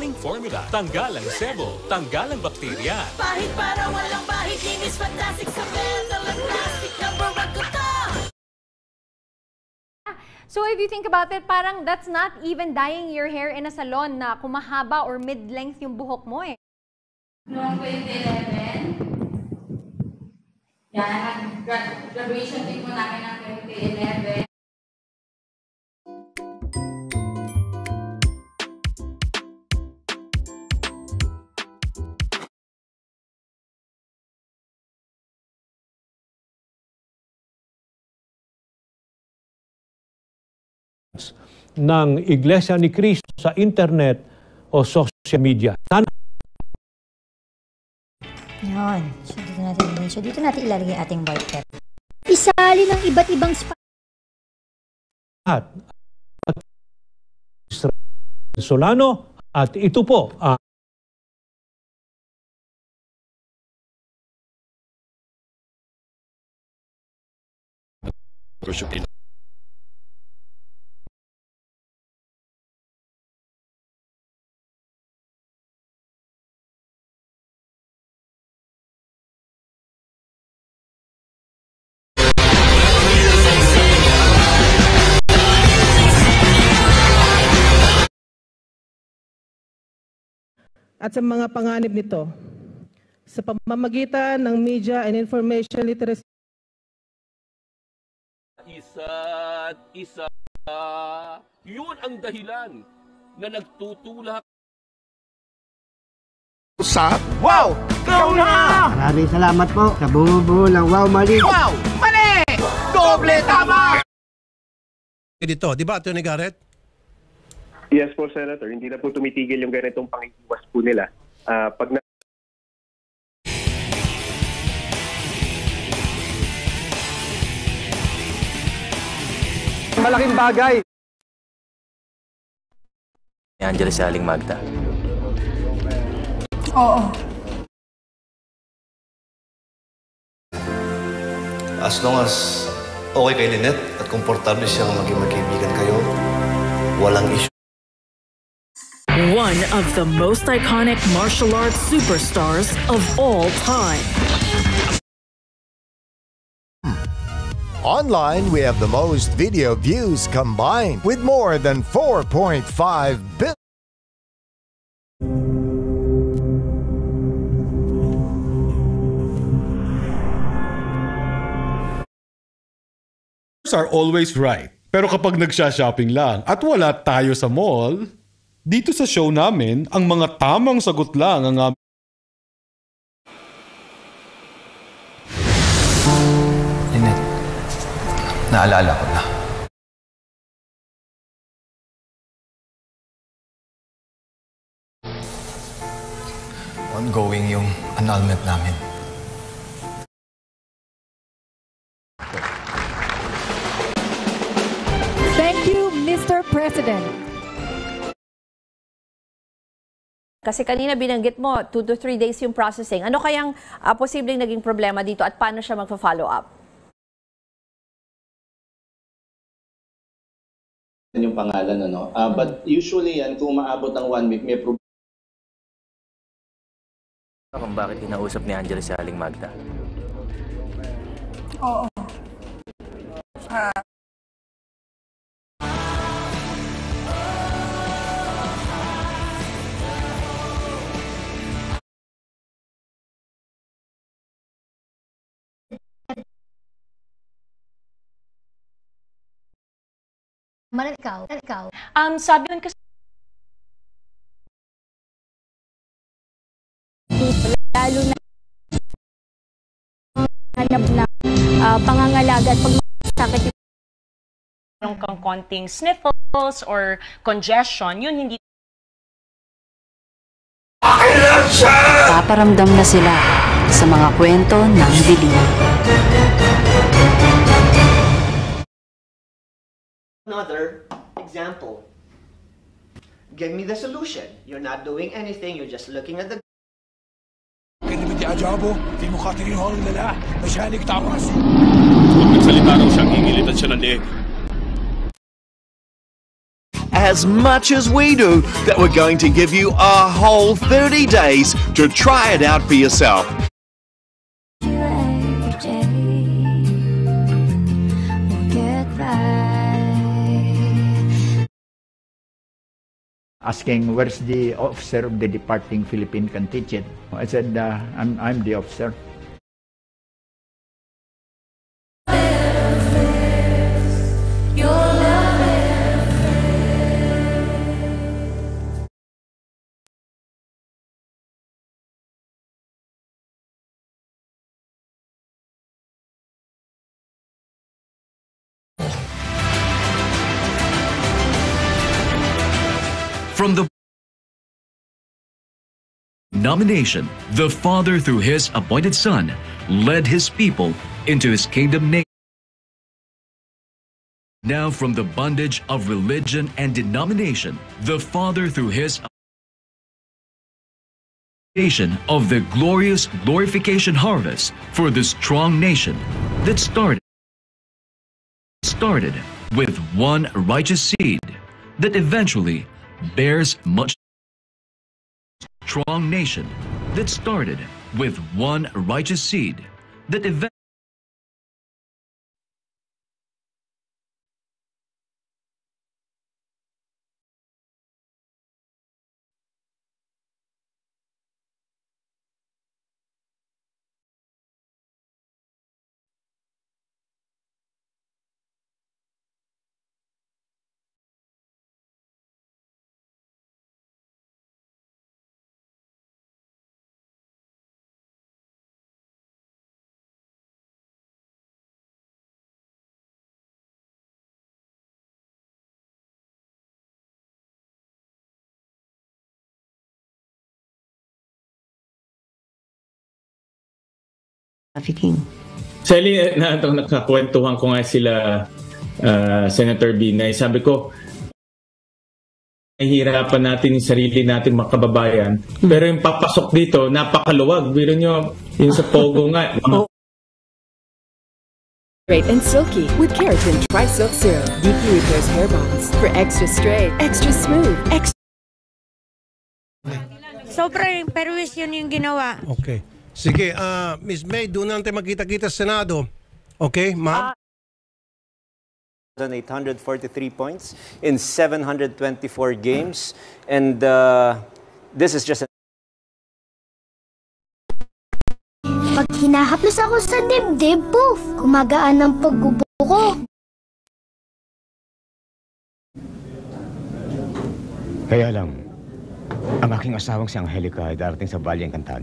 Morning Formula. Tanggal ang sebo, tanggal ang bakterya. Pahit para walang bahid, linis fantastic sa mental at plastic na barakuta. So if you think about it, parang that's not even dyeing your hair in a salon na kumahaba or mid-length yung buhok mo eh. Noong 2011, yan, graduation week mo namin ng 2011. ng Iglesia ni Cristo sa internet o social media. Yan. So, dito natin ilalagay ating white pepper. Isali ng iba't ibang At Solano at ito po at sa mga panganib nito sa pamamagitan ng media and information literacy. Isa't isa, yun ang dahilan na nagtutulak sa Wow! Ikaw na! Maraming salamat po sa bumubuo ng Wow Mali. Wow! Mali! Doble tama! Dito, di ba, Atty. Garrett? Yes po, Senator. Hindi na po tumitigil yung ganitong pangiiwas po nila. Pag malaking bagay. Angela Saling Magda. Oo. As long as okay kay Lynette at komportable siyang maging magkaibigan kayo, walang issue. One of the most iconic martial arts superstars of all time. Online, we have the most video views combined with more than 4.5 billion. Are always right. Pero kapag nagsha-shopping lang at wala tayo sa mall, dito sa show namin, ang mga tamang sagot lang ang Lynette, naalala ko na. Ongoing yung annulment namin. Thank you, Mr. President. Kasi kanina binanggit mo, 2 to 3 days yung processing. Ano kayang posibleng naging problema dito at paano siya magpa-follow up? Yung pangalan, ano? But usually yan, kung maabot ang 1 week, may problema. Kung bakit kinausap ni Angela Saling Magda? Oo. Ikaw. Sabi yun kasi Lalo na hanap na pangangalaga at pagmasakit. meron kang konting sniffles or congestion, yun hindi. Paparamdam na sila sa mga kwento ng dilim. Another example. Give me the solution. You're not doing anything. You're just looking at the... اللي بدي أجاوبه في مقاتلين هون ولا لا مشان يقطع راسي. Kung nagsalita raw siya, ingilitan siya ng leeg. as much as we do that we're going to give you a whole 30 days to try it out for yourself. Asking where's the officer of the departing Philippine contingent. I said, I'm the officer. From the nomination, the Father, through his appointed Son, led his people into his kingdom nation. Now from the bondage of religion and denomination, the Father, through his of the glorious glorification harvest for the strong nation that started with one righteous seed that eventually bears much. Strong nation that started with one righteous seed that eventually trafficking. Sally, nakakwentuhan ko nga sila Senator Binay. Sabi ko, nahihirapan natin yung sarili natin mga kababayan. Pero yung papasok dito, napakaluwag. Biro nyo, yung sa Pogo nga. Straight and silky with Keratin Tri-Silk Serum. Deeply repairs hair bonds for extra straight, extra smooth, extra... Sobrang perwis yun yung ginawa. Okay. Sige, Ms. May, doon natin magkita-kita sa Senado. Okay, ma'am? 843 points in 724 games. And this is just... Pag hinahaplos ako sa dibdib, poof, kumagaan ang paggubo ko. Kaya lang, ang aking asawang si Angelica ay darating sa Valle Encantado.